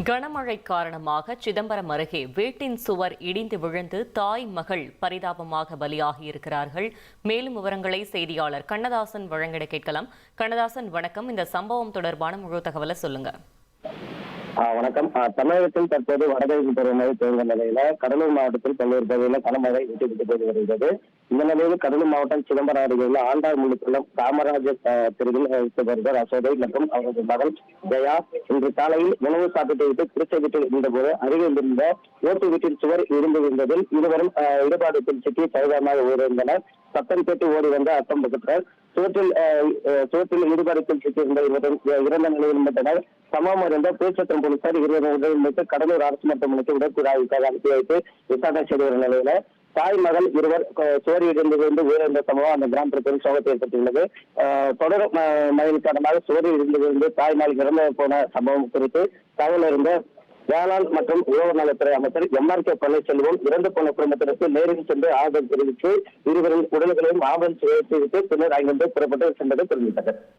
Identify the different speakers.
Speaker 1: கனமழை காரணமாக சிதம்பரம் அருகே வீட்டின் சுவர் இடிந்து விழுந்து தாய் மகள் பரிதாபமாக பலியாகியிருக்கிறார்கள். மேலும் விவரங்களை செய்தியாளர் கண்ணதாசன் வழங்கிட கேட்கலாம். கண்ணதாசன், வணக்கம். இந்த சம்பவம் தொடர்பான முழு தகவலை சொல்லுங்க.
Speaker 2: வணக்கம். தமிழகத்தில் தற்போது வடகிழக்கு பருவமழை துவங்க நிலையில கடலூர் மாவட்டத்தில் பல்வேறு பகுதிகளில் கனமழை விட்டு போய் வருகிறது. இந்த நிலையில் கடலூர் மாவட்டம் சிதம்பரம் அருகே உள்ள ஆண்டார் முள்ளிக்குளம் காமராஜர் தெருவில் வருகிறார் அசோதை மற்றும் அவரது மகள் ஜெயா இன்று காலையில் உணவு சாப்பிட்டு விட்டு குறிச்ச வீட்டில் இருந்தபோது அருகில் இருந்த ஓட்டு வீட்டில் சுவர் இருந்து இருந்ததில் இருவரும் ஈடுபாடுத்தில் சிக்கி பரிதாபமாக உயிரிழந்தனர். சத்தம் கேட்டு ஓடி வந்த அக்கம் பக்கத்தினர் சுவற்றில் ஈடுபாடுத்தில் சிக்கியிருந்த இறந்த நிலையில் மீட்டனர். சம்பவம் அறிந்த பேச்சத்திரம் போலீசார் இருவரும் உடல் மீட்டு கடலூர் அரசு மருத்துவமனைக்கு உடற்கூறாய்வுக்காக அனுப்பி வைத்து விசாரணை செய்து வரும் நிலையில தாய் மகள் இருவர் சோறு இடிந்து உயிரிழந்த சம்பவம் அந்த கிராமத்தில் சோகத்தை ஏற்பட்டுள்ளது. தொடர் மழையின் காரணமாக சோறு இடிந்து தாய் மகள் இறந்து போன சம்பவம் குறித்து தகவல் இருந்த வேளாண் மற்றும் உழவர் நலத்துறை அமைச்சர் எம்.ஆர்.கே. பன்னீர்செல்வம் இறந்து போன குடும்பத்திற்கு நேரில் சென்று ஆறுதல் தெரிவித்து இருவரின் உடல்களையும் ஆவணம் செய்து பின்னர் அங்கிருந்து புறப்பட்டு சென்றது தெரிவித்தது.